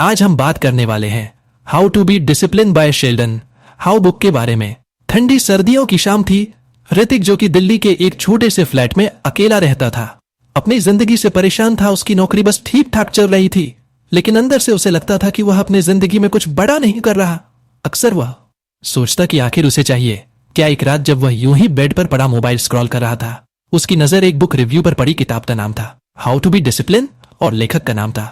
आज हम बात करने वाले हैं how to be discipline by Sheldon how book के बारे में। ठंडी सर्दियों की शाम थी। ऋतिक, जो कि दिल्ली के एक छोटे से फ्लैट में अकेला रहता था, अपनी जिंदगी से परेशान था। उसकी नौकरी बस ठीक ठाक चल रही थी, लेकिन अंदर से उसे लगता था कि वह अपनी जिंदगी में कुछ बड़ा नहीं कर रहा। अक्सर वह सोचता कि आखिर उसे चाहिए क्या। एक रात जब वह यूं ही बेड पर पड़ा मोबाइल स्क्रॉल कर रहा था, उसकी नजर एक बुक रिव्यू पर पड़ी। किताब का नाम था हाउ टू बी डिसिप्लिन और लेखक का नाम था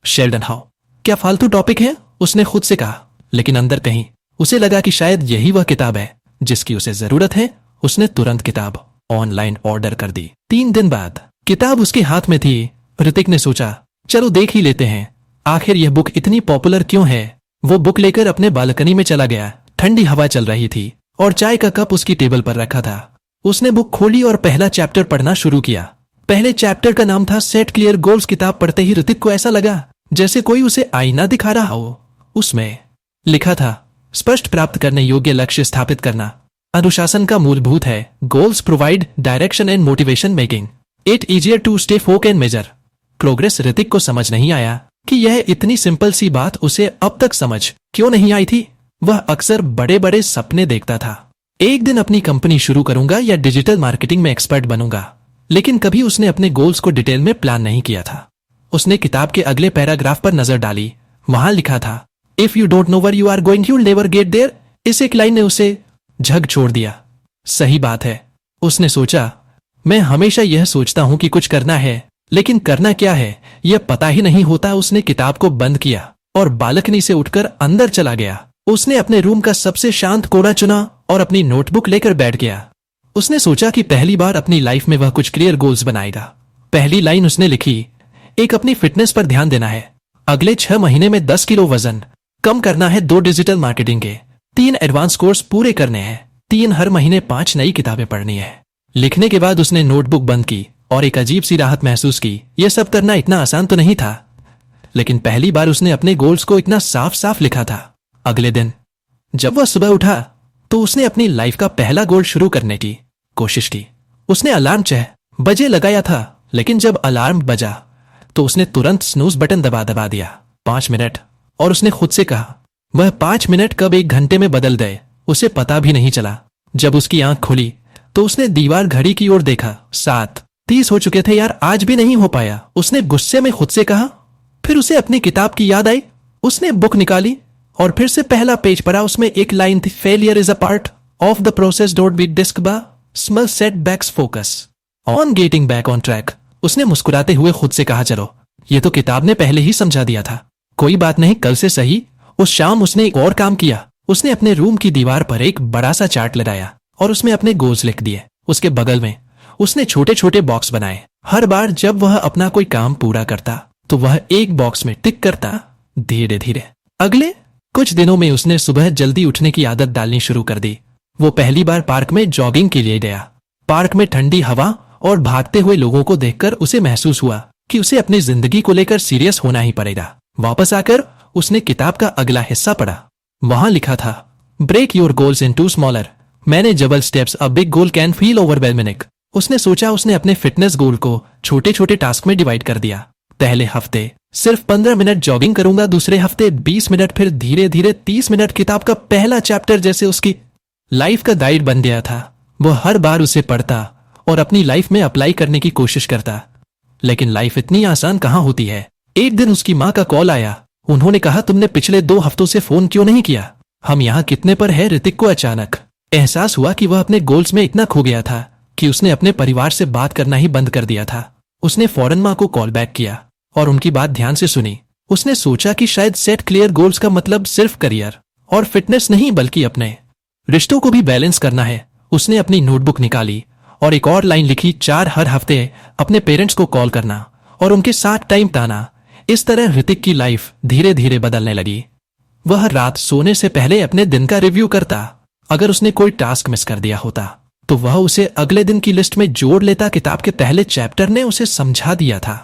शेल्डन हाउ। क्या फालतू टॉपिक है, उसने खुद से कहा, लेकिन अंदर कहीं उसे लगा कि शायद यही वह किताब है जिसकी उसे जरूरत है। उसने तुरंत किताब ऑनलाइन ऑर्डर कर दी। 3 दिन बाद किताब उसके हाथ में थी। ऋतिक ने सोचा, चलो देख ही लेते हैं आखिर यह बुक इतनी पॉपुलर क्यों है। वो बुक लेकर अपने बालकनी में चला गया। ठंडी हवा चल रही थी और चाय का कप उसकी टेबल पर रखा था। उसने बुक खोली और पहला चैप्टर पढ़ना शुरू किया। पहले चैप्टर का नाम था सेट क्लियर गोल्स। किताब पढ़ते ही ऋतिक को ऐसा लगा जैसे कोई उसे आईना दिखा रहा हो। उसमें लिखा था, स्पष्ट प्राप्त करने योग्य लक्ष्य स्थापित करना अनुशासन का मूलभूत है। Goals provide direction and motivation, making it easier to stay focused and measure progress. Hrithik को समझ नहीं आया कि यह इतनी सिंपल सी बात उसे अब तक समझ क्यों नहीं आई थी। वह अक्सर बड़े बड़े सपने देखता था, एक दिन अपनी कंपनी शुरू करूंगा या डिजिटल मार्केटिंग में एक्सपर्ट बनूंगा, लेकिन कभी उसने अपने गोल्स को डिटेल में प्लान नहीं किया था। उसने किताब के अगले पैराग्राफ पर नजर डाली। वहां लिखा था, if you don't know where you are going you will never get there. इस एक लाइन ने उसे झक छोड़ दिया। सही बात है, उसने सोचा, मैं हमेशा यह सोचता हूं कि कुछ करना है, लेकिन करना क्या है यह पता ही नहीं होता। उसने किताब को बंद किया और बालकनी से उठकर अंदर चला गया। उसने अपने रूम का सबसे शांत कोना चुना और अपनी नोटबुक लेकर बैठ गया। उसने सोचा कि पहली बार अपनी लाइफ में वह कुछ क्लियर गोल्स बनाएगा। पहली लाइन उसने लिखी, एक, अपनी फिटनेस पर ध्यान देना है। अगले 6 महीने में 10 किलो वजन कम करना है। 2 डिजिटल मार्केटिंग के 3 एडवांस कोर्स पूरे करने हैं। 3 हर महीने 5 नई किताबें पढ़नी है। लिखने के बाद उसने नोटबुक बंद की और एक अजीब सी राहत महसूस की। यह सब करना इतना आसान तो नहीं था, लेकिन पहली बार उसने अपने गोल्स को इतना साफ साफ लिखा था। अगले दिन जब वह सुबह उठा तो उसने अपनी लाइफ का पहला गोल शुरू करने की कोशिश की। उसने अलार्म 6 बजे लगाया था, लेकिन जब अलार्म बजा तो उसने तुरंत स्नूज बटन दबा दिया। 5 मिनट, और उसने खुद से कहा वह 5 मिनट कब 1 घंटे में बदल गए उसे पता भी नहीं चला। जब उसकी आंख खुली तो उसने दीवार घड़ी की ओर देखा। 7:30 हो चुके थे। यार, आज भी नहीं हो पाया, उसने गुस्से में खुद से कहा। फिर उसे अपनी किताब की याद आई। उसने बुक निकाली और फिर से पहला पेज पढ़ा। उसमें एक लाइन थी, failure is a part of the process, don't be discouraged, small setbacks, focus on getting back on track. उसने मुस्कुराते हुए खुद से कहा, चलो ये तो किताब ने पहले ही समझा दिया था, कोई बात नहीं, कल से सही। उस शाम उसने एक और काम किया। उसने अपने रूम की दीवार पर एक बड़ा सा चार्ट लगाया और उसमें अपने गोल्स लिख दिए। उसके बगल में उसने छोटे छोटे बॉक्स बनाए। हर बार जब वह अपना कोई काम पूरा करता तो वह एक बॉक्स में टिक करता। धीरे धीरे अगले कुछ दिनों में उसने सुबह जल्दी उठने की आदत डालनी शुरू कर दी। वो पहली बार पार्क में जॉगिंग के लिए गया। पार्क में ठंडी हवा और भागते हुए लोगों को देखकर उसे महसूस हुआ कि उसे अपनी जिंदगी को लेकर सीरियस होना ही पड़ेगा। वापस आकर उसने किताब का अगला हिस्सा पढ़ा। वहां लिखा था, break your goals into smaller manageable steps, a big goal can feel overwhelming. उसने सोचा, उसने अपने फिटनेस गोल को छोटे छोटे टास्क में डिवाइड कर दिया। पहले हफ्ते सिर्फ 15 मिनट जॉगिंग करूंगा, दूसरे हफ्ते 20 मिनट, फिर धीरे धीरे 30 मिनट। किताब का पहला चैप्टर जैसे उसकी लाइफ का गाइड बन गया था। वो हर बार उसे पढ़ता और अपनी लाइफ में अप्लाई करने की कोशिश करता। लेकिन लाइफ इतनी आसान कहां होती है। एक दिन उसकी माँ का कॉल आया। उन्होंने कहा, तुमने पिछले 2 हफ्तों से फोन क्यों नहीं किया, हम यहाँ कितने पर है। ऋतिक को अचानक एहसास हुआ कि वह अपने गोल्स में इतना खो गया था कि उसने अपने परिवार से बात करना ही बंद कर दिया था। उसने फौरन माँ को कॉल बैक किया और उनकी बात ध्यान से सुनी। उसने सोचा कि शायद सेट क्लियर गोल्स का मतलब सिर्फ करियर और फिटनेस नहीं, बल्कि अपने रिश्तों को भी बैलेंस करना है। उसने अपनी नोटबुक निकाली और एक और लाइन लिखी, 4 हर हफ्ते अपने पेरेंट्स को कॉल करना और उनके साथ टाइम बिताना। इस तरह ऋतिक की लाइफ धीरे धीरे बदलने लगी। वह रात सोने से पहले अपने दिन का रिव्यू करता। अगर उसने कोई टास्क मिस कर दिया होता तो वह उसे अगले दिन की लिस्ट में जोड़ लेता। किताब के पहले चैप्टर ने उसे समझा दिया था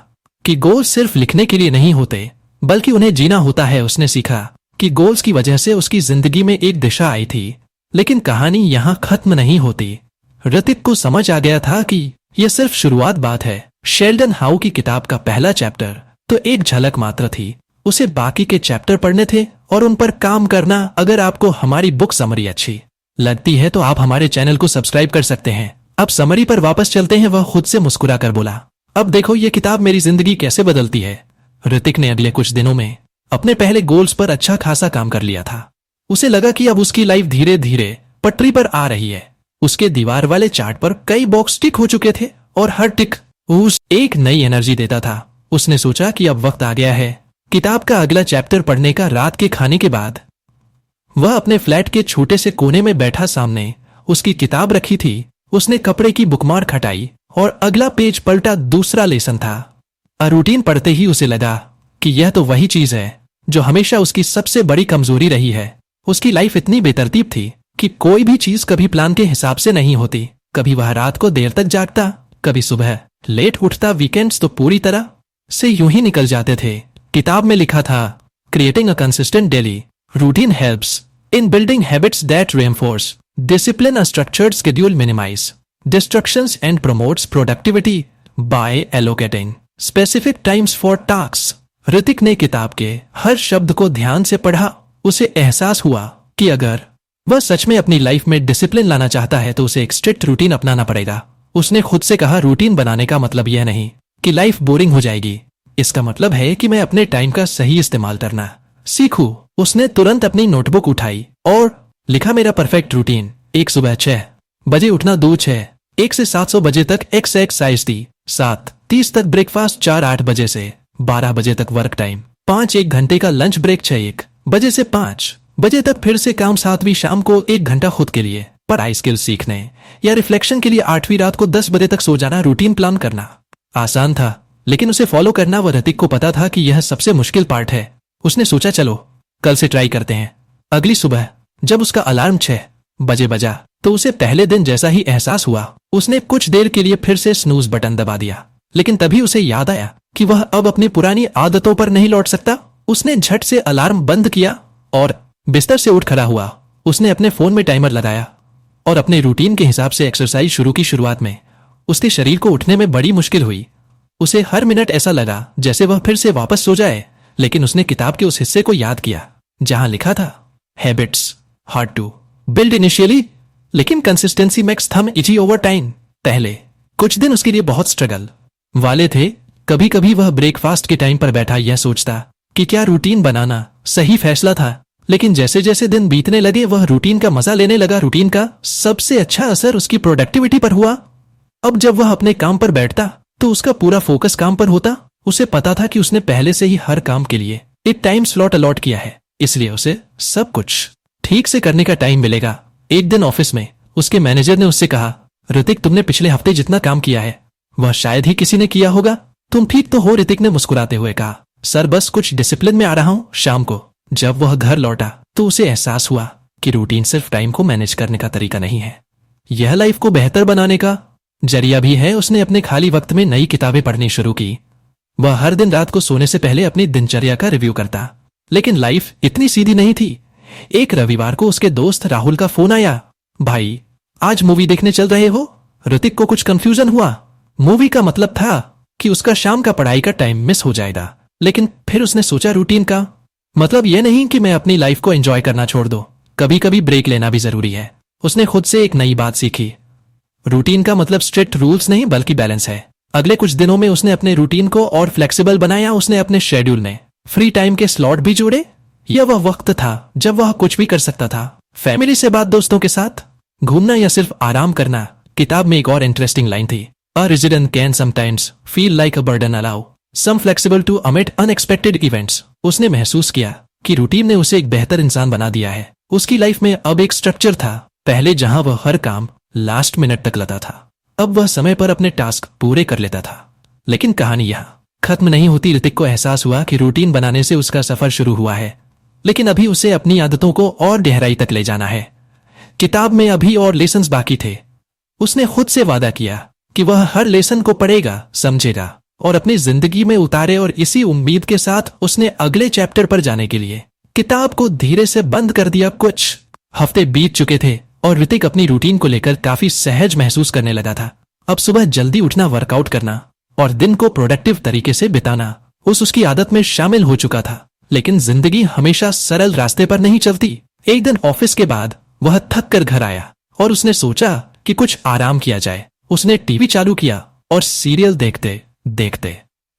कि गोल्स सिर्फ लिखने के लिए नहीं होते, बल्कि उन्हें जीना होता है। उसने सीखा कि गोल्स की वजह से उसकी जिंदगी में एक दिशा आई थी, लेकिन कहानी यहां खत्म नहीं होती। ऋतिक को समझ आ गया था कि यह सिर्फ शुरुआत बात है। शेल्डन हाउ की किताब का पहला चैप्टर तो एक झलक मात्र थी। उसे बाकी के चैप्टर पढ़ने थे और उन पर काम करना। अगर आपको हमारी बुक समरी अच्छी लगती है तो आप हमारे चैनल को सब्सक्राइब कर सकते हैं। अब समरी पर वापस चलते हैं। वह खुद से मुस्कुरा कर बोला, अब देखो ये किताब मेरी जिंदगी कैसे बदलती है। ऋतिक ने अगले कुछ दिनों में अपने पहले गोल्स पर अच्छा खासा काम कर लिया था। उसे लगा कि अब उसकी लाइफ धीरे धीरे पटरी पर आ रही है। उसके दीवार वाले चार्ट पर कई बॉक्स टिक हो चुके थे और हर टिक उस एक नई एनर्जी देता था। उसने सोचा कि अब वक्त आ गया है किताब का अगला चैप्टर पढ़ने का। रात के खाने के बाद वह अपने फ्लैट के छोटे से कोने में बैठा, सामने उसकी किताब रखी थी। उसने कपड़े की बुकमार्क हटाई और अगला पेज पलटा। दूसरा लेसन था। रूटीन पढ़ते ही उसे लगा कि यह तो वही चीज है जो हमेशा उसकी सबसे बड़ी कमजोरी रही है। उसकी लाइफ इतनी बेतरतीब थी कि कोई भी चीज कभी प्लान के हिसाब से नहीं होती। कभी वह रात को देर तक जागता, कभी सुबह लेट उठता। वीकेंड्स तो पूरी तरह से यूं ही निकल जाते थे। किताब में लिखा था, creating a consistent daily routine helps in building habits that reinforce discipline, a structured schedule minimize distractions and promotes productivity by allocating specific times for task. Hrithik ने किताब के हर शब्द को ध्यान से पढ़ा। उसे एहसास हुआ कि अगर वह सच में अपनी लाइफ में डिसिप्लिन लाना चाहता है तो उसे एक स्ट्रिक्ट रूटीन अपनाना पड़ेगा। उसने खुद से कहा, रूटीन बनाने का मतलब यह नहीं कि लाइफ बोरिंग हो जाएगी। इसका मतलब है कि मैं अपने टाइम का सही इस्तेमाल करना सीखूं। उसने तुरंत अपनी नोटबुक उठाई और लिखा, मेरा परफेक्ट रूटीन, 1 सुबह 6 बजे उठना, 2 6 1 से 700 बजे तक एक्सरसाइज दी, 7:30 तक ब्रेकफास्ट, 4 8 बजे से 12 बजे तक वर्क टाइम, 5 1 घंटे का लंच ब्रेक, 6 1 बजे से 5 बजे तक फिर से काम, 7वीं शाम को 1 घंटा खुद के लिए पढ़ाई, स्किल सीखने या रिफ्लेक्शन के लिए, 8वीं रात को 10 बजे तक सो जाना। रूटीन प्लान करना आसान था लेकिन उसे फॉलो करना, वह ऋतिक को पता था कि यह सबसे मुश्किल पार्ट है। उसने सोचा, चलो कल से ट्राई करते हैं। अगली सुबह जब उसका अलार्म 6 बजे बजा तो उसे पहले दिन जैसा ही एहसास हुआ। उसने कुछ देर के लिए फिर से स्नूज बटन दबा दिया, लेकिन तभी उसे याद आया कि वह अब अपनी पुरानी आदतों पर नहीं लौट सकता। उसने झट से अलार्म बंद किया और बिस्तर से उठ खड़ा हुआ। उसने अपने फोन में टाइमर लगाया और अपने रूटीन के हिसाब से एक्सरसाइज शुरू की। शुरुआत में उसके शरीर को उठने में बड़ी मुश्किल हुई। उसे हर मिनट ऐसा लगा जैसे वह फिर से वापस सो जाए, लेकिन उसने किताब के उस हिस्से को याद किया जहां लिखा था, habits hard to build initially लेकिन consistency makes them easy over time. पहले कुछ दिन उसके लिए बहुत स्ट्रगल वाले थे। कभी कभी वह ब्रेकफास्ट के टाइम पर बैठा यह सोचता कि क्या रूटीन बनाना सही फैसला था, लेकिन जैसे जैसे दिन बीतने लगे वह रूटीन का मजा लेने लगा। रूटीन का सबसे अच्छा असर उसकी प्रोडक्टिविटी पर हुआ। अब जब वह अपने काम पर बैठता तो उसका पूरा फोकस काम पर होता। उसे पता था कि उसने पहले से ही हर काम के लिए एक टाइम स्लॉट अलॉट किया है, इसलिए उसे सब कुछ ठीक से करने का टाइम मिलेगा। एक दिन ऑफिस में उसके मैनेजर ने उससे कहा, ऋतिक तुमने पिछले हफ्ते जितना काम किया है वह शायद ही किसी ने किया होगा। तुम ठीक तो हो? ऋतिक ने मुस्कुराते हुए कहा, सर बस कुछ डिसिप्लिन में आ रहा हूं। शाम को जब वह घर लौटा तो उसे एहसास हुआ कि रूटीन सिर्फ टाइम को मैनेज करने का तरीका नहीं है, यह लाइफ को बेहतर बनाने का जरिया भी है। उसने अपने खाली वक्त में नई किताबें पढ़नी शुरू की। वह हर दिन रात को सोने से पहले अपनी दिनचर्या का रिव्यू करता, लेकिन लाइफ इतनी सीधी नहीं थी। एक रविवार को उसके दोस्त राहुल का फोन आया, भाई आज मूवी देखने चल रहे हो? ऋतिक को कुछ कंफ्यूजन हुआ। मूवी का मतलब था कि उसका शाम का पढ़ाई का टाइम मिस हो जाएगा, लेकिन फिर उसने सोचा रूटीन का मतलब यह नहीं कि मैं अपनी लाइफ को एंजॉय करना छोड़ दूं, कभी कभी ब्रेक लेना भी जरूरी है। उसने खुद से एक नई बात सीखी, रूटीन का मतलब स्ट्रिक्ट रूल्स नहीं बल्कि बैलेंस है। अगले कुछ दिनों में उसने अपने रूटीन को और फ्लेक्सिबल बनाया। उसने अपने शेड्यूल में फ्री टाइम के स्लॉट भी जोड़े। यह वह वक्त था जब वह कुछ भी कर सकता था, फैमिली से बात, दोस्तों के साथ घूमना या सिर्फ आराम करना। किताब में एक और इंटरेस्टिंग लाइन थी, a resident can sometimes feel like a burden, allow some flexible to omit unexpected events. उसने महसूस किया कि रूटीन ने उसे एक बेहतर इंसान बना दिया है। उसकी लाइफ में अब एक स्ट्रक्चर था। पहले जहां वह हर काम लास्ट मिनट तक लगा था, अब वह समय पर अपने टास्क पूरे कर लेता था। लेकिन कहानी यहाँ खत्म नहीं होती। ऋतिक को एहसास हुआ कि रूटीन बनाने से उसका सफर शुरू हुआ है, लेकिन अभी उसे अपनी आदतों को और गहराई तक ले जाना है। किताब में अभी और लेसन्स बाकी थे। उसने खुद से वादा किया कि वह हर लेसन को पढ़ेगा, समझेगा और अपनी जिंदगी में उतारे, और इसी उम्मीद के साथ उसने अगले चैप्टर पर जाने के लिए किताब को धीरे से बंद कर दिया। कुछ हफ्ते बीत चुके थे और ऋतिक अपनी रूटीन को लेकर काफी सहज महसूस करने लगा था। अब सुबह जल्दी उठना, वर्कआउट करना और दिन को प्रोडक्टिव तरीके से बिताना उसकी आदत में शामिल हो चुका था। लेकिन जिंदगी हमेशा सरल रास्ते पर नहीं चलती। एक दिन ऑफिस के बाद वह थक कर घर आया और उसने सोचा कि कुछ आराम किया जाए। उसने टीवी चालू किया और सीरियल देखते देखते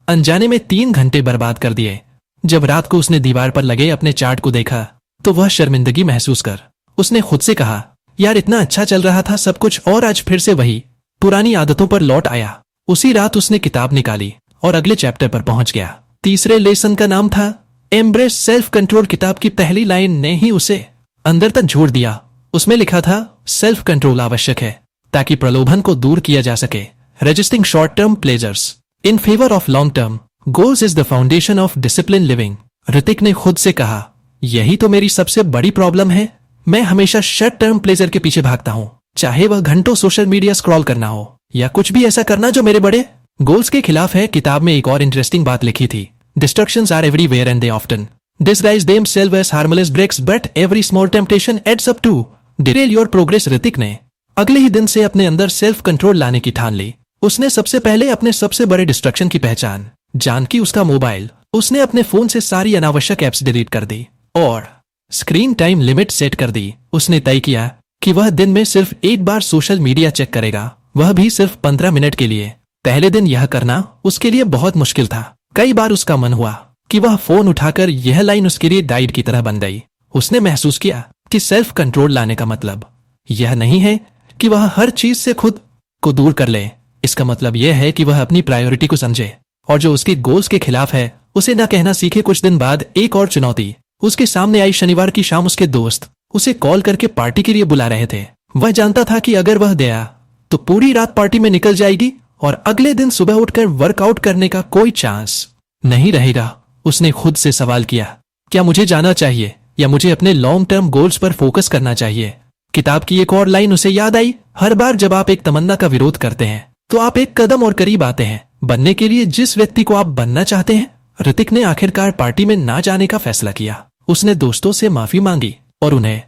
अनजाने में 3 घंटे बर्बाद कर दिए। जब रात को उसने दीवार पर लगे अपने चार्ट को देखा तो वह शर्मिंदगी महसूस कर उसने खुद से कहा, यार इतना अच्छा चल रहा था सब कुछ और आज फिर से वही पुरानी आदतों पर लौट आया। उसी रात उसने किताब निकाली और अगले चैप्टर पर पहुंच गया। तीसरे लेसन का नाम था एम्ब्रेस सेल्फ कंट्रोल। किताब की पहली लाइन ने ही उसे अंदर तक झोड़ दिया। उसमें लिखा था, सेल्फ कंट्रोल आवश्यक है ताकि प्रलोभन को दूर किया जा सके। Resisting short term pleasures in favour of long term goals is the foundation of discipline living. Hrithik ने खुद से कहा, यही तो मेरी सबसे बड़ी प्रॉब्लम है। मैं हमेशा शॉर्ट टर्म प्लेजर के पीछे भागता हूँ, चाहे वह घंटों सोशल मीडिया स्क्रॉल करना हो या कुछ भी ऐसा करना जो मेरे बड़े गोल्स के खिलाफ है। किताब में एक और इंटरेस्टिंग बात लिखी थी, distractions are everywhere and they often disguise themselves as harmless breaks, but every small temptation adds up to derail your progress। Hrithik ने अगले ही दिन से अपने अंदर सेल्फ कंट्रोल लाने की ठान ली। उसने सबसे पहले अपने सबसे बड़े डिस्ट्रक्शन की पहचान जान की, उसका मोबाइल। उसने अपने फोन से सारी अनावश्यक एप्स डिलीट कर दी और स्क्रीन टाइम लिमिट सेट कर दी। उसने तय किया कि वह दिन में सिर्फ एक बार सोशल मीडिया चेक करेगा, वह भी सिर्फ 15 मिनट के लिए। पहले दिन यह करना उसके लिए बहुत मुश्किल था। कई बार उसका मन हुआ कि वह फोन उठाकर यह लाइन उसके लिए गाइड की तरह बन गई। उसने महसूस किया कि सेल्फ कंट्रोल लाने का मतलब यह नहीं है कि वह हर चीज से खुद को दूर कर ले। इसका मतलब यह है कि वह अपनी प्रायोरिटी को समझे और जो उसके गोल्स के खिलाफ है उसे न कहना सीखे। कुछ दिन बाद एक और चुनौती उसके सामने आई। शनिवार की शाम उसके दोस्त उसे कॉल करके पार्टी के लिए बुला रहे थे। वह जानता था कि अगर वह गया तो पूरी रात पार्टी में निकल जाएगी और अगले दिन सुबह उठकर वर्कआउट करने का कोई चांस नहीं रहेगा। उसने खुद से सवाल किया, क्या मुझे जाना चाहिए या मुझे अपने लॉन्ग टर्म गोल्स पर फोकस करना चाहिए। किताब की एक और लाइन उसे याद आई, हर बार जब आप एक तमन्ना का विरोध करते हैं तो आप एक कदम और करीब आते हैं बनने के लिए जिस व्यक्ति को आप बनना चाहते हैं। ऋतिक ने आखिरकार पार्टी में ना जाने का फैसला किया। उसने दोस्तों से माफी मांगी और उन्हें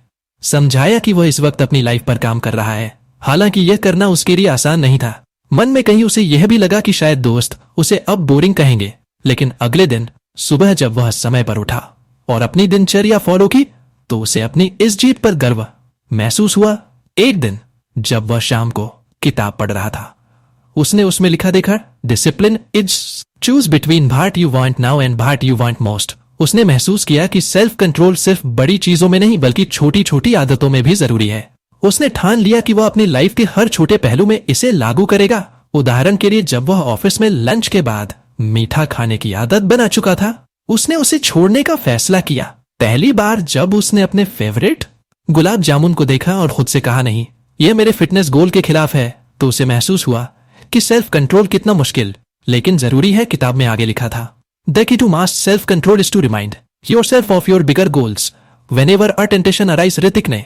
समझाया कि वह इस वक्त अपनी लाइफ पर काम कर रहा है। हालांकि यह करना उसके लिए आसान नहीं था। मन में कहीं उसे यह भी लगा कि शायद दोस्त उसे अब बोरिंग कहेंगे। लेकिन अगले दिन सुबह जब वह समय पर उठा और अपनी दिनचर्या फॉलो की तो उसे अपनी इस जीत पर गर्व महसूस हुआ। एक दिन जब वह शाम को किताब पढ़ रहा था उसने उसमें लिखा देखा, discipline is choose between what you want now and what you want most. उसने महसूस किया कि सेल्फ कंट्रोल सिर्फ बड़ी चीजों में नहीं बल्कि छोटी छोटी आदतों में भी जरूरी है। उसने ठान लिया कि वह अपनी लाइफ के हर छोटे पहलू में इसे लागू करेगा। उदाहरण के लिए जब वह ऑफिस में लंच के बाद मीठा खाने की आदत बना चुका था उसने उसे छोड़ने का फैसला किया। पहली बार जब उसने अपने फेवरेट गुलाब जामुन को देखा और खुद से कहा, नहीं यह मेरे फिटनेस गोल के खिलाफ है, तो उसे महसूस हुआ कि सेल्फ कंट्रोल कितना मुश्किल लेकिन जरूरी है। किताब में आगे लिखा था, the key to master self control is to remind yourself of your bigger goals whenever a temptation arise. Hrithik ने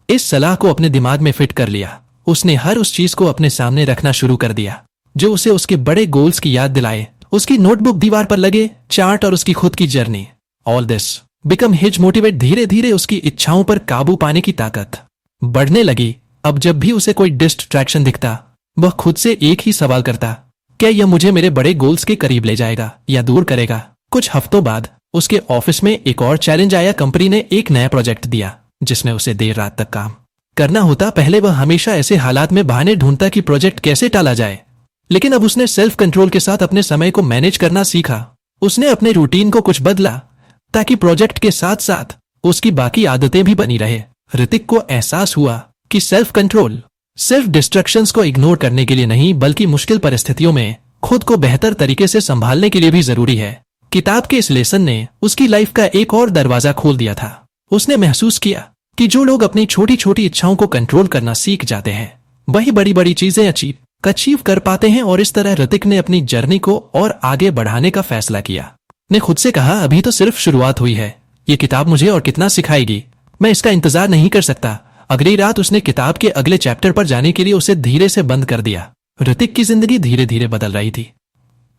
इस सलाह को अपने दिमाग में फिट कर लिया। उसने हर उस चीज को अपने सामने रखना शुरू कर दिया जो उसे उसके बड़े गोल्स की याद दिलाए। उसकी नोटबुक, दीवार पर लगे चार्ट और उसकी खुद की journey, all this become his motivate. धीरे धीरे उसकी इच्छाओं पर काबू पाने की ताकत बढ़ने लगी। अब जब भी उसे कोई डिस्ट्रैक्शन दिखता वह खुद से एक ही सवाल करता, क्या यह मुझे मेरे बड़े गोल्स के करीब ले जाएगा या दूर करेगा। कुछ हफ्तों बाद उसके ऑफिस में एक और चैलेंज आया। कंपनी ने एक नया प्रोजेक्ट दिया जिसमें उसे देर रात तक काम करना होता। पहले वह हमेशा ऐसे हालात में बहाने ढूंढता कि प्रोजेक्ट कैसे टाला जाए, लेकिन अब उसने सेल्फ कंट्रोल के साथ अपने समय को मैनेज करना सीखा। उसने अपने रूटीन को कुछ बदला ताकि प्रोजेक्ट के साथ साथ उसकी बाकी आदतें भी बनी रहे। ऋतिक को एहसास हुआ कि सेल्फ कंट्रोल सिर्फ डिस्ट्रैक्शंस को इग्नोर करने के लिए नहीं बल्कि मुश्किल परिस्थितियों में खुद को बेहतर तरीके से संभालने के लिए भी जरूरी है। किताब के इस लेसन ने उसकी लाइफ का एक और दरवाजा खोल दिया था। उसने महसूस किया कि जो लोग अपनी छोटी छोटी इच्छाओं को कंट्रोल करना सीख जाते हैं वही बड़ी बड़ी चीजें अचीव कर पाते हैं। और इस तरह ऋतिक ने अपनी जर्नी को और आगे बढ़ाने का फैसला किया। ने खुद से कहा, अभी तो सिर्फ शुरुआत हुई है, ये किताब मुझे और कितना सिखाएगी, मैं इसका इंतजार नहीं कर सकता। अगली रात उसने किताब के अगले चैप्टर पर जाने के लिए उसे धीरे से बंद कर दिया। ऋतिक की जिंदगी धीरे धीरे बदल रही थी।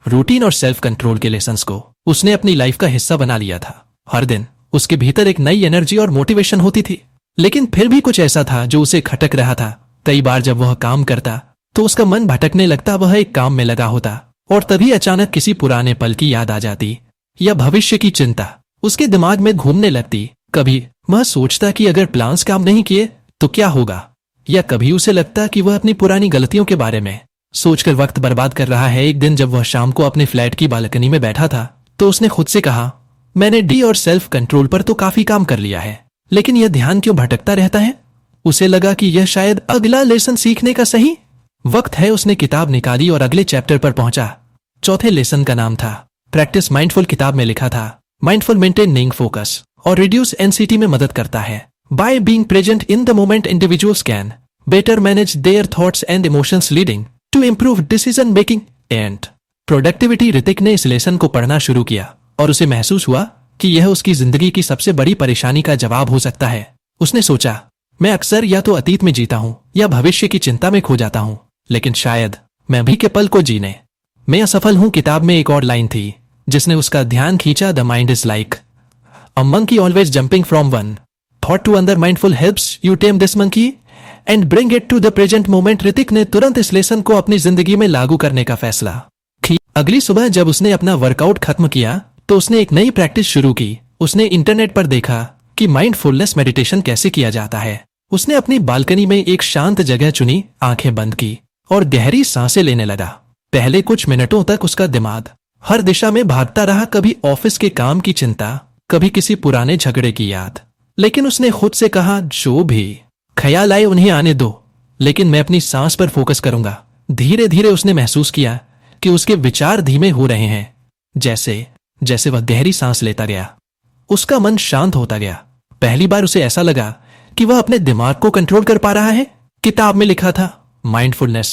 रूटीन और सेल्फ कंट्रोल के लेसन्स को उसने अपनी लाइफ का हिस्सा बना लिया था। हर दिन उसके भीतर एक नई एनर्जी और मोटिवेशन होती थी, लेकिन फिर भी कुछ ऐसा था जो उसे खटक रहा था। कई बार जब वह काम करता तो उसका मन भटकने लगता, वह एक काम में लगा होता और तभी अचानक किसी पुराने पल की याद आ जाती या भविष्य की चिंता उसके दिमाग में घूमने लगती। कभी वह सोचता कि अगर प्लान्स काम नहीं किए तो क्या होगा, या कभी उसे लगता कि वह अपनी पुरानी गलतियों के बारे में सोचकर वक्त बर्बाद कर रहा है। एक दिन जब वह शाम को अपने फ्लैट की बालकनी में बैठा था तो उसने खुद से कहा, मैंने डी और सेल्फ कंट्रोल पर तो काफी काम कर लिया है, लेकिन यह ध्यान क्यों भटकता रहता है। उसे लगा कि यह शायद अगला लेसन सीखने का सही वक्त है। उसने किताब निकाली और अगले चैप्टर पर पहुंचा। चौथे लेसन का नाम था प्रैक्टिस माइंडफुल। किताब में लिखा था, माइंडफुल मेंटेनिंग फोकस और रिड्यूस एंजाइटी में मदद करता है। By being present in the moment individuals can better manage their thoughts and emotions leading to improve decision making and productivity. Hrithik ने इस लेसन को पढ़ना शुरू किया और उसे महसूस हुआ कि यह उसकी जिंदगी की सबसे बड़ी परेशानी का जवाब हो सकता है। उसने सोचा, मैं अक्सर या तो अतीत में जीता हूं या भविष्य की चिंता में खो जाता हूं, लेकिन शायद मैं अभी के पल को जीने मैं असफल हूं। किताब में एक और लाइन थी जिसने उसका ध्यान खींचा, the mind is like a monkey always jumping from one thought to another. Mindful helps you tame this monkey and bring it to the present moment. Hrithik ने तुरंत इस लेसन को अपनी जिंदगी में लागू करने का फैसला किया। अगली सुबह जब उसने अपना वर्कआउट खत्म किया तो उसने एक नई प्रैक्टिस शुरू की। उसने इंटरनेट पर देखा कि माइंडफुलनेस मेडिटेशन कैसे किया जाता है। उसने अपनी बालकनी में एक शांत जगह चुनी, आंखें बंद की और गहरी सांसें लेने लगा। पहले कुछ मिनटों तक उसका दिमाग हर दिशा में भागता रहा, कभी ऑफिस के काम की चिंता, कभी किसी पुराने झगड़े की याद। लेकिन उसने खुद से कहा, जो भी ख्याल आए उन्हें आने दो, लेकिन मैं अपनी सांस पर फोकस करूंगा। धीरे धीरे उसने महसूस किया कि उसके विचार धीमे हो रहे हैं। जैसे जैसे वह गहरी सांस लेता गया उसका मन शांत होता गया। पहली बार उसे ऐसा लगा कि वह अपने दिमाग को कंट्रोल कर पा रहा है। किताब में लिखा था, माइंडफुलनेस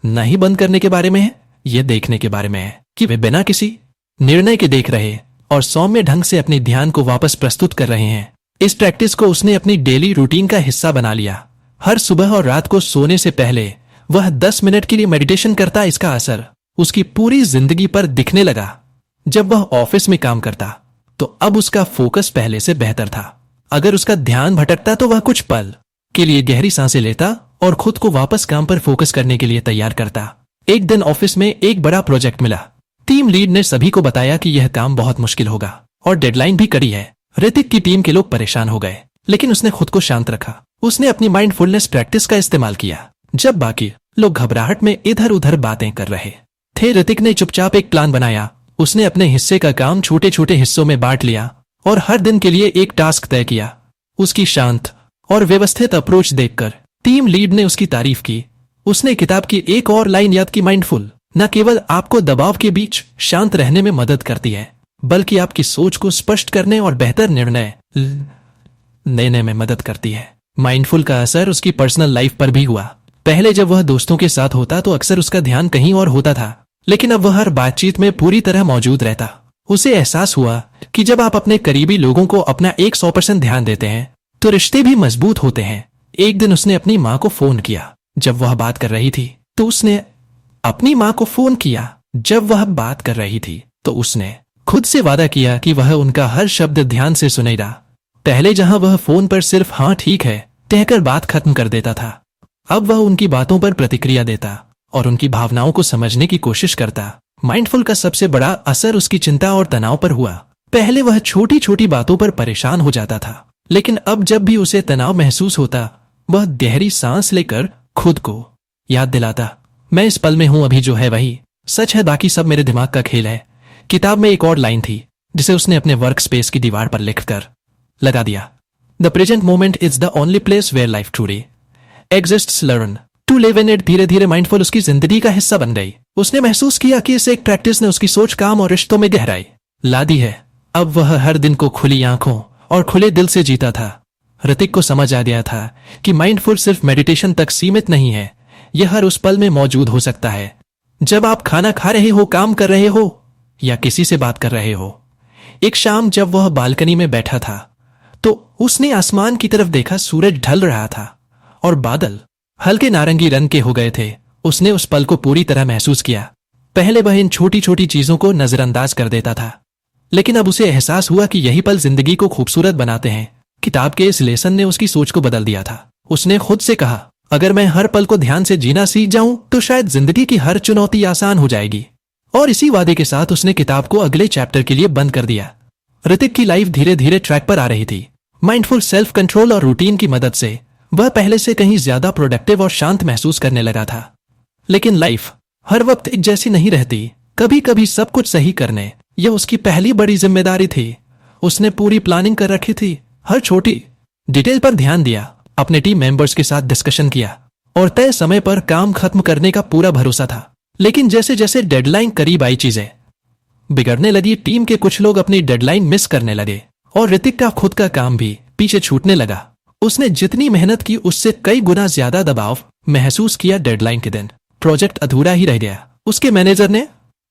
नहीं बंद करने के बारे में है, यह देखने के बारे में है कि वे बिना किसी निर्णय के देख रहे और सौम्य ढंग से अपने ध्यान को वापस प्रस्तुत कर रहे हैं। इस प्रैक्टिस को उसने अपनी डेली रूटीन का हिस्सा बना लिया। हर सुबह और रात को सोने से पहले वह 10 मिनट के लिए मेडिटेशन करता। इसका असर उसकी पूरी जिंदगी पर दिखने लगा। जब वह ऑफिस में काम करता तो अब उसका फोकस पहले से बेहतर था। अगर उसका ध्यान भटकता तो वह कुछ पल के लिए गहरी सांसें लेता और खुद को वापस काम पर फोकस करने के लिए तैयार करता। एक दिन ऑफिस में एक बड़ा प्रोजेक्ट मिला। टीम लीड ने सभी को बताया कि यह काम बहुत मुश्किल होगा और डेडलाइन भी कड़ी है। ऋतिक की टीम के लोग परेशान हो गए, लेकिन उसने खुद को शांत रखा। उसने अपनी माइंडफुलनेस प्रैक्टिस का इस्तेमाल किया। जब बाकी लोग घबराहट में इधर उधर बातें कर रहे थे, ऋतिक ने चुपचाप एक प्लान बनाया। उसने अपने हिस्से का काम छोटे छोटे हिस्सों में बांट लिया और हर दिन के लिए एक टास्क तय किया। उसकी शांत और व्यवस्थित अप्रोच देखकर टीम लीड ने उसकी तारीफ की। उसने किताब की एक और लाइन याद की, माइंडफुल न केवल आपको दबाव के बीच शांत रहने में मदद करती है, बल्कि आपकी सोच को स्पष्ट करने और बेहतर निर्णय लेने में मदद करती है। माइंडफुल का असर उसकी पर्सनल लाइफ पर भी हुआ। पहले जब वह दोस्तों के साथ होता तो अक्सर उसका ध्यान कहीं और होता था, लेकिन अब वह हर बातचीत में पूरी तरह मौजूद रहता। उसे एहसास हुआ कि जब आप अपने करीबी लोगों को अपना 100% ध्यान देते हैं तो रिश्ते भी मजबूत होते हैं। एक दिन उसने अपनी माँ को फोन किया जब वह बात कर रही थी तो उसने खुद से वादा किया कि वह उनका हर शब्द ध्यान से सुनेगा। पहले जहां वह फोन पर सिर्फ हाँ ठीक है कहकर बात खत्म कर देता था, अब वह उनकी बातों पर प्रतिक्रिया देता और उनकी भावनाओं को समझने की कोशिश करता। माइंडफुल का सबसे बड़ा असर उसकी चिंता और तनाव पर हुआ। पहले वह छोटी छोटी बातों पर परेशान हो जाता था, लेकिन अब जब भी उसे तनाव महसूस होता वह गहरी सांस लेकर खुद को याद दिलाता, मैं इस पल में हूं, अभी जो है वही सच है, बाकी सब मेरे दिमाग का खेल है। किताब में एक और लाइन थी जिसे उसने अपने वर्क स्पेस की दीवार पर लिखकर लगा दिया, the present moment is the only place where life truly exists, learn to live in it. धीरे धीरे माइंडफुल उसकी जिंदगी का हिस्सा बन गई। उसने महसूस किया कि इस एक प्रैक्टिस ने उसकी सोच, काम और रिश्तों में गहराई ला दी है। अब वह हर दिन को खुली आंखों और खुले दिल से जीता था। ऋतिक को समझ आ गया था कि माइंडफुल सिर्फ मेडिटेशन तक सीमित नहीं है, यह हर उस पल में मौजूद हो सकता है, जब आप खाना खा रहे हो, काम कर रहे हो या किसी से बात कर रहे हो। एक शाम जब वह बालकनी में बैठा था तो उसने आसमान की तरफ देखा। सूरज ढल रहा था और बादल हल्के नारंगी रंग के हो गए थे। उसने उस पल को पूरी तरह महसूस किया। पहले वह इन छोटी छोटी चीजों को नजरअंदाज कर देता था, लेकिन अब उसे एहसास हुआ कि यही पल जिंदगी को खूबसूरत बनाते हैं। किताब के इस लेसन ने उसकी सोच को बदल दिया था। उसने खुद से कहा, अगर मैं हर पल को ध्यान से जीना सीख जाऊं तो शायद जिंदगी की हर चुनौती आसान हो जाएगी। और इसी वादे के साथ उसने किताब को अगले चैप्टर के लिए बंद कर दिया। ऋतिक की लाइफ धीरे धीरे ट्रैक पर आ रही थी। माइंडफुल सेल्फ कंट्रोल और रूटीन की मदद से वह पहले से कहीं ज्यादा प्रोडक्टिव और शांत महसूस करने लगा था। लेकिन लाइफ हर वक्त एक जैसी नहीं रहती। कभी कभी सब कुछ सही करने यह उसकी पहली बड़ी जिम्मेदारी थी। उसने पूरी प्लानिंग कर रखी थी, हर छोटी डिटेल पर ध्यान दिया, अपने टीम मेंबर्स के साथ डिस्कशन किया और तय समय पर काम खत्म करने का पूरा भरोसा था। लेकिन जैसे जैसे डेडलाइन करीब आई चीजें बिगड़ने लगी। टीम के कुछ लोग अपनी डेडलाइन मिस करने लगे और ऋतिक का खुद का काम भी पीछे छूटने लगा। उसने जितनी मेहनत की उससे कई गुना ज्यादा दबाव महसूस किया। डेडलाइन के दिन प्रोजेक्ट अधूरा ही रह गया। उसके मैनेजर ने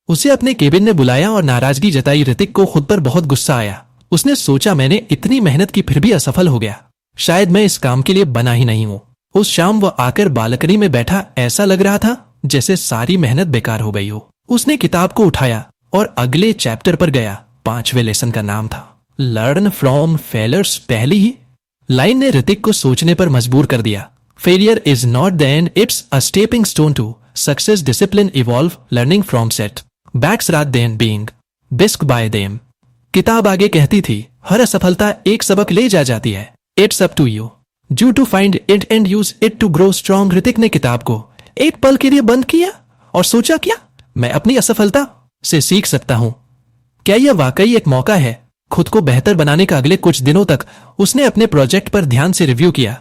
उसे अपने केबिन में बुलाया और नाराजगी जताई। ऋतिक को खुद पर बहुत गुस्सा आया। उसने सोचा, मैंने इतनी मेहनत की फिर भी असफल हो गया, शायद मैं इस काम के लिए बना ही नहीं हूं। उस शाम वह आकर बालकनी में बैठा, ऐसा लग रहा था जैसे सारी मेहनत बेकार हो गई हो। उसने किताब को उठाया और अगले चैप्टर पर गया। 5वें लेसन का नाम था लर्न फ्रॉम फेलियर्स। पहली ही लाइन ने ऋतिक को सोचने पर मजबूर कर दिया। Failure is not the end, it's a stepping stone to success, discipline, evolve, learning from setbacks rather than being बिस्क बाय देम। किताब आगे कहती थी, हर असफलता एक सबक ले जा जाती है। It's up to you to find it and use it to grow strong. Hrithik ने किताब को एक पल के लिए बंद किया और सोचा, क्या मैं अपनी असफलता से सीख सकता हूं? क्या यह वाकई एक मौका है खुद को बेहतर बनाने का? अगले कुछ दिनों तक उसने अपने प्रोजेक्ट पर ध्यान से रिव्यू किया।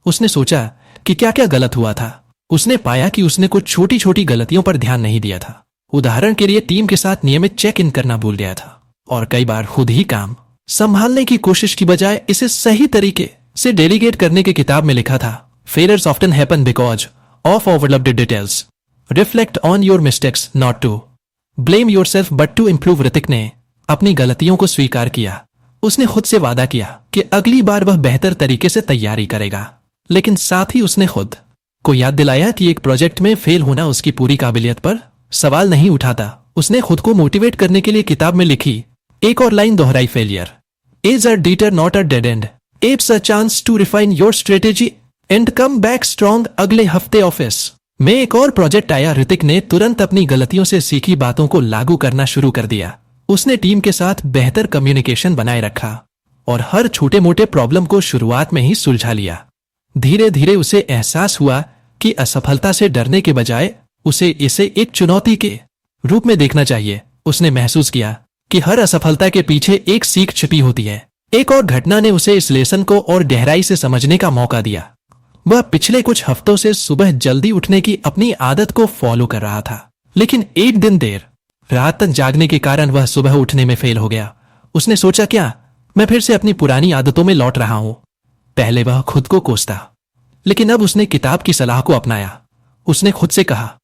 उसने सोचा कि क्या क्या गलत हुआ था। उसने पाया कि उसने कुछ छोटी छोटी गलतियों पर ध्यान नहीं दिया था। उदाहरण के लिए, टीम के साथ नियमित चेक इन करना भूल गया था और कई बार खुद ही काम संभालने की कोशिश की बजाय इसे सही तरीके से डेलीगेट करने की किताब में लिखा था। Failures often happen because of overlapped details. Reflect on your mistakes, not to blame yourself but to improve. Hrithik ने अपनी गलतियों को स्वीकार किया। उसने खुद से वादा किया कि अगली बार वह बेहतर तरीके से तैयारी करेगा। लेकिन साथ ही उसने खुद को याद दिलाया कि एक प्रोजेक्ट में फेल होना उसकी पूरी काबिलियत पर सवाल नहीं उठाता। उसने खुद को मोटिवेट करने के लिए किताब में लिखी एक और लाइन दोहराई, failure is a detour not a dead end, it's a chance to refine your strategy and come back strong. अगले हफ्ते ऑफिस में एक और प्रोजेक्ट आया। ऋतिक ने तुरंत अपनी गलतियों से सीखी बातों को लागू करना शुरू कर दिया। उसने टीम के साथ बेहतर कम्युनिकेशन बनाए रखा और हर छोटे मोटे प्रॉब्लम को शुरुआत में ही सुलझा लिया। धीरे धीरे उसे एहसास हुआ कि असफलता से डरने के बजाय उसे इसे एक चुनौती के रूप में देखना चाहिए। उसने महसूस किया कि हर असफलता के पीछे एक सीख छिपी होती है। एक और घटना ने उसे इस लेसन को और गहराई से समझने का मौका दिया। वह पिछले कुछ हफ्तों से सुबह जल्दी उठने की अपनी आदत को फॉलो कर रहा था, लेकिन एक दिन देर रात तक जागने के कारण वह सुबह उठने में फेल हो गया। उसने सोचा, क्या मैं फिर से अपनी पुरानी आदतों में लौट रहा हूं? पहले वह खुद को कोसता, लेकिन अब उसने किताब की सलाह को अपनाया। उसने खुद से कहा,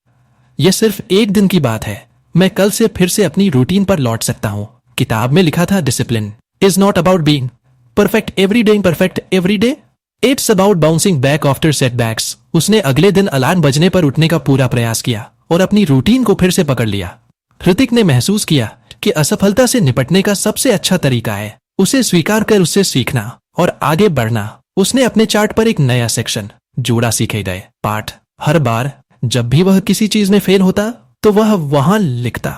यह सिर्फ एक दिन की बात है, मैं कल से फिर से अपनी रूटीन पर लौट सकता हूं। किताब में लिखा था, discipline is not about being perfect every day, perfect every day, it's about bouncing back after setbacks. उसने अगले दिन अलार्म बजने पर उठने का पूरा प्रयास किया और अपनी रूटीन को फिर से पकड़ लिया। ऋतिक ने महसूस किया कि असफलता से निपटने का सबसे अच्छा तरीका है उसे स्वीकार कर उससे सीखना और आगे बढ़ना। उसने अपने चार्ट पर एक नया सेक्शन जोड़ा, सीखे गए पाठ। हर बार जब भी वह किसी चीज में फेल होता तो वह वहां लिखता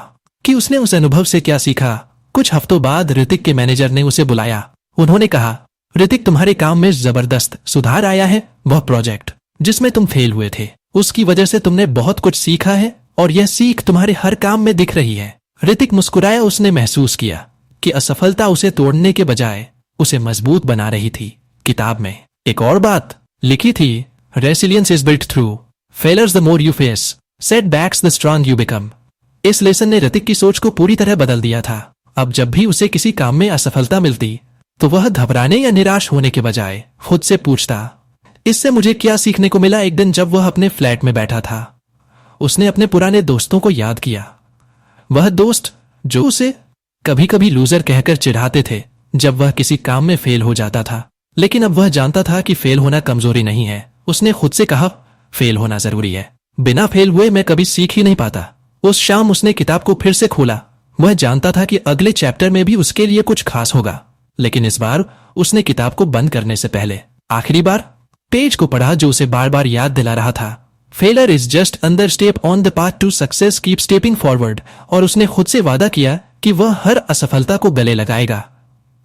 कि उसने उस अनुभव से क्या सीखा। कुछ हफ्तों बाद ऋतिक के मैनेजर ने उसे बुलाया। उन्होंने कहा, ऋतिक, तुम्हारे काम में जबरदस्त सुधार आया है। वह प्रोजेक्ट जिसमें तुम फेल हुए थे उसकी वजह से तुमने बहुत कुछ सीखा है और यह सीख तुम्हारे हर काम में दिख रही है। ऋतिक मुस्कुराया। उसने महसूस किया कि असफलता उसे तोड़ने के बजाय उसे मजबूत बना रही थी। किताब में एक और बात लिखी थी, resilience is built through failures, the more you face setbacks the strong you become. इस लेसन ने ऋतिक की सोच को पूरी तरह बदल दिया था। अब जब भी उसे किसी काम में असफलता मिलती तो वह घबराने या निराश होने के बजाय खुद से पूछता, इससे मुझे क्या सीखने को मिला? एक दिन जब वह अपने फ्लैट में बैठा था, उसने अपने पुराने दोस्तों को याद किया। वह दोस्त जो उसे कभी कभी लूजर कहकर चिढ़ाते थे जब वह किसी काम में फेल हो जाता था, लेकिन अब वह जानता था कि फेल होना कमजोरी नहीं है। उसने खुद से कहा, फेल होना जरूरी है, बिना फेल हुए मैं कभी सीख ही नहीं पाता। उस शाम उसने किताब को फिर से खोला। वह जानता था कि अगले चैप्टर में भी उसके लिए कुछ खास होगा, लेकिन इस बार उसने किताब को बंद करने से पहले आखिरी बार पेज को पढ़ा जो उसे बार बार याद दिला रहा था, failure is just another step on the path to success, keep stepping forward. और उसने खुद से वादा किया कि वह हर असफलता को गले लगाएगा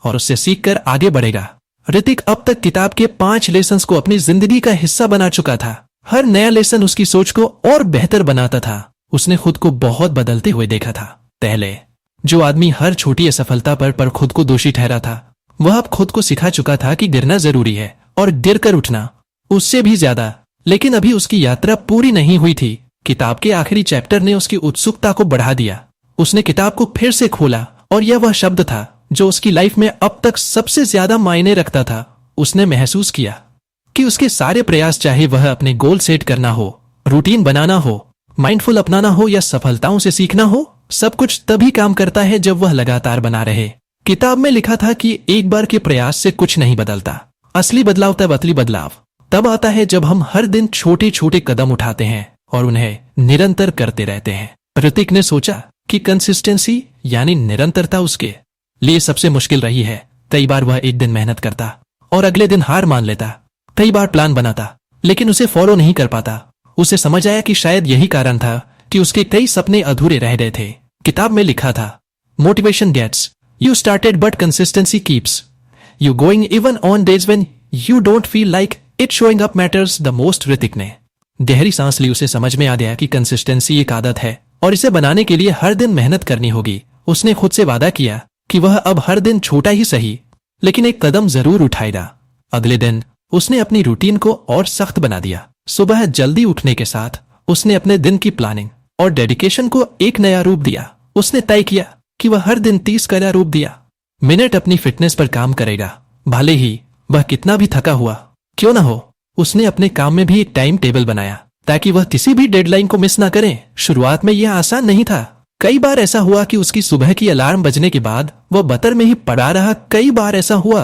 और उससे सीखकर आगे बढ़ेगा। ऋतिक अब तक किताब के 5 लेसन्स को अपनी जिंदगी का हिस्सा बना चुका था। हर नया लेसन उसकी सोच को और बेहतर बनाता था। उसने खुद को बहुत बदलते हुए देखा था। पहले जो आदमी हर छोटी असफलता पर खुद को दोषी ठहरा था, वह अब खुद को सिखा चुका था कि गिरना जरूरी है और गिर कर उठना उससे भी ज्यादा। लेकिन अभी उसकी यात्रा पूरी नहीं हुई थी। किताब के आखिरी चैप्टर ने उसकी उत्सुकता को बढ़ा दिया। उसने किताब को फिर से खोला और यह वह शब्द था जो उसकी लाइफ में अब तक सबसे ज्यादा मायने रखता था। उसने महसूस किया कि उसके सारे प्रयास, चाहे वह अपने गोल सेट करना हो, रूटीन बनाना हो, माइंडफुल अपनाना हो या सफलताओं से सीखना हो, सब कुछ तभी काम करता है जब वह लगातार बना रहे। किताब में लिखा था कि एक बार के प्रयास से कुछ नहीं बदलता। असली बदलाव तब आता है जब हम हर दिन छोटे छोटे कदम उठाते हैं और उन्हें निरंतर करते रहते हैं। ऋतिक ने सोचा कि कंसिस्टेंसी यानी निरंतरता उसके लिए सबसे मुश्किल रही है। कई बार वह एक दिन मेहनत करता और अगले दिन हार मान लेता। कई बार प्लान बनाता लेकिन उसे फॉलो नहीं कर पाता। उसे समझ आया कि शायद यही कारण था कि उसके कई सपने अधूरे रह गए थे। किताब में लिखा था, motivation gets you started but consistency keeps you going even on days when you don't feel like it showing up matters the most. Hrithik ने गहरी सांस ली। उसे समझ में आ गया कि कंसिस्टेंसी एक आदत है और इसे बनाने के लिए हर दिन मेहनत करनी होगी। उसने खुद से वादा किया कि वह अब हर दिन छोटा ही सही लेकिन एक कदम जरूर उठाएगा। अगले दिन उसने अपनी रूटीन को और सख्त बना दिया। सुबह जल्दी उठने के साथ उसने अपने दिन की प्लानिंग और डेडिकेशन को एक नया रूप दिया। उसने तय किया कि वह हर दिन 30 का रूप दिया मिनट अपनी फिटनेस पर काम करेगा, भले ही वह कितना भी थका हुआ क्यों ना हो। उसने अपने काम में भी एक टाइम टेबल बनाया ताकि वह किसी भी डेडलाइन को मिस ना करे। शुरुआत में यह आसान नहीं था। कई बार ऐसा हुआ कि उसकी सुबह की अलार्म बजने के बाद वह बतर में ही पड़ा रहा। कई बार ऐसा हुआ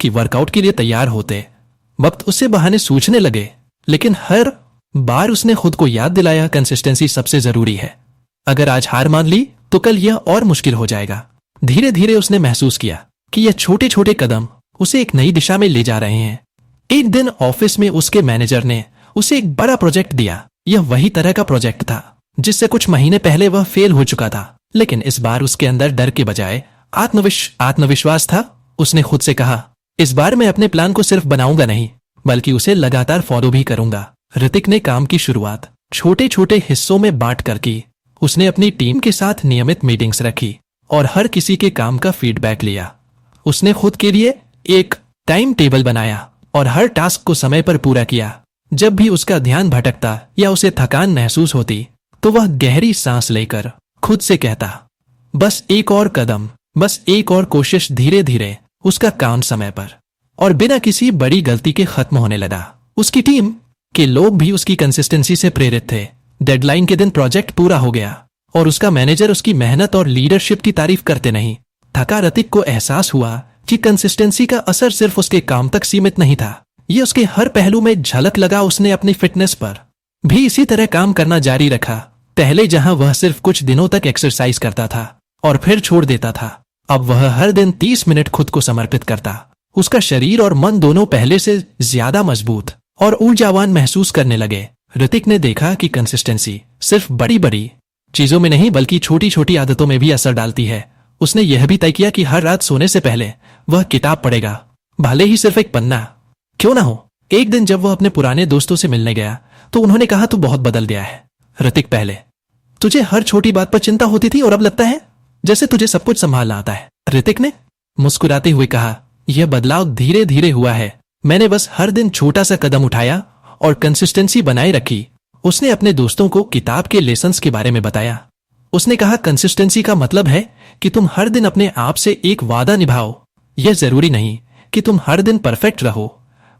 कि वर्कआउट के लिए तैयार होते वक्त उससे बहाने सूझने लगे, लेकिन हर बार उसने खुद को याद दिलाया कंसिस्टेंसी सबसे जरूरी है। अगर आज हार मान ली तो कल यह और मुश्किल हो जाएगा। धीरे धीरे उसने महसूस किया कि यह छोटे छोटे कदम उसे एक नई दिशा में ले जा रहे हैं। एक दिन ऑफिस में उसके मैनेजर ने उसे एक बड़ा प्रोजेक्ट दिया। यह वही तरह का प्रोजेक्ट था जिससे कुछ महीने पहले वह फेल हो चुका था, लेकिन इस बार उसके अंदर डर के बजाय आत्मविश्वास था। उसने खुद से कहा, इस बार मैं अपने प्लान को सिर्फ बनाऊंगा नहीं बल्कि उसे लगातार फॉलो भी करूंगा। ऋतिक ने काम की शुरुआत छोटे छोटे हिस्सों में बांट कर की। उसने अपनी टीम के साथ नियमित मीटिंग्स रखी और हर किसी के काम का फीडबैक लिया। उसने खुद के लिए एक टाइम टेबल बनाया और हर टास्क को समय पर पूरा किया। जब भी उसका ध्यान भटकता या उसे थकान महसूस होती तो वह गहरी सांस लेकर खुद से कहता, बस एक और कदम, बस एक और कोशिश। धीरे धीरे उसका काम समय पर और बिना किसी बड़ी गलती के खत्म होने लगा। उसकी टीम के लोग भी उसकी कंसिस्टेंसी से प्रेरित थे। डेडलाइन के दिन प्रोजेक्ट पूरा हो गया और उसका मैनेजर उसकी मेहनत और लीडरशिप की तारीफ करते नहीं थका। ऋतिक को एहसास हुआ कि कंसिस्टेंसी का असर सिर्फ उसके काम तक सीमित नहीं था, ये उसके हर पहलू में झलक लगा। उसने अपनी फिटनेस पर भी इसी तरह काम करना जारी रखा। पहले जहां वह सिर्फ कुछ दिनों तक एक्सरसाइज करता था और फिर छोड़ देता था, अब वह हर दिन 30 मिनट खुद को समर्पित करता। उसका शरीर और मन दोनों पहले से ज्यादा मजबूत और ऊर्जावान महसूस करने लगे। ऋतिक ने देखा कि कंसिस्टेंसी सिर्फ बड़ी बड़ी चीजों में नहीं बल्कि छोटी छोटी आदतों में भी असर डालती है। उसने यह भी तय किया कि हर रात सोने से पहले वह किताब पढ़ेगा, भले ही सिर्फ एक पन्ना क्यों ना हो। एक दिन जब वह अपने पुराने दोस्तों से मिलने गया तो उन्होंने कहा, तू बहुत बदल गया है ऋतिक। पहले तुझे हर छोटी बात पर चिंता होती थी और अब लगता है जैसे तुझे सब कुछ संभालना आता है। ऋतिक ने मुस्कुराते हुए कहा, यह बदलाव धीरे धीरे हुआ है। मैंने बस हर दिन छोटा सा कदम उठाया और कंसिस्टेंसी बनाए रखी। उसने अपने दोस्तों को किताब के लेसन्स के बारे में बताया। उसने कहा, कंसिस्टेंसी का मतलब है कि तुम हर दिन अपने आप से एक वादा निभाओ। यह जरूरी नहीं कि तुम हर दिन परफेक्ट रहो,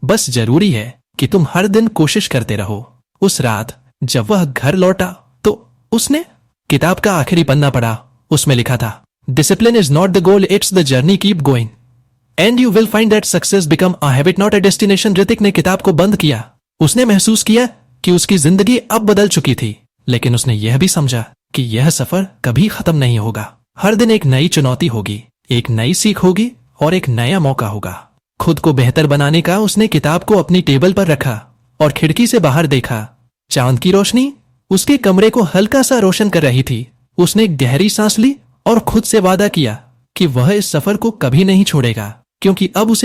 बस जरूरी है कि तुम हर दिन कोशिश करते रहो। उस रात जब वह घर लौटा तो उसने किताब का आखिरी पन्ना पढ़ा। उसमें लिखा था, discipline is not the goal, it's the journey, keep going and you will find that success become a habit not a destination. Hrithik ने किताब को बंद किया। उसने महसूस किया कि उसकी जिंदगी अब बदल चुकी थी, लेकिन उसने यह भी समझा कि यह सफर कभी खत्म नहीं होगा। हर दिन एक नई चुनौती होगी, एक नई सीख होगी और एक नया मौका होगा। खुद को बेहतर बनाने का उसने किताब को अपनी टेबल पर रखा और खिड़की से बाहर देखा। चांद की रोशनी उसके कमरे को हल्का सा रोशन कर रही थी। उसने गहरी सांस ली और खुद से वादा किया कि वह इस सफर को कभी नहीं छोड़ेगा, क्योंकि अब उसे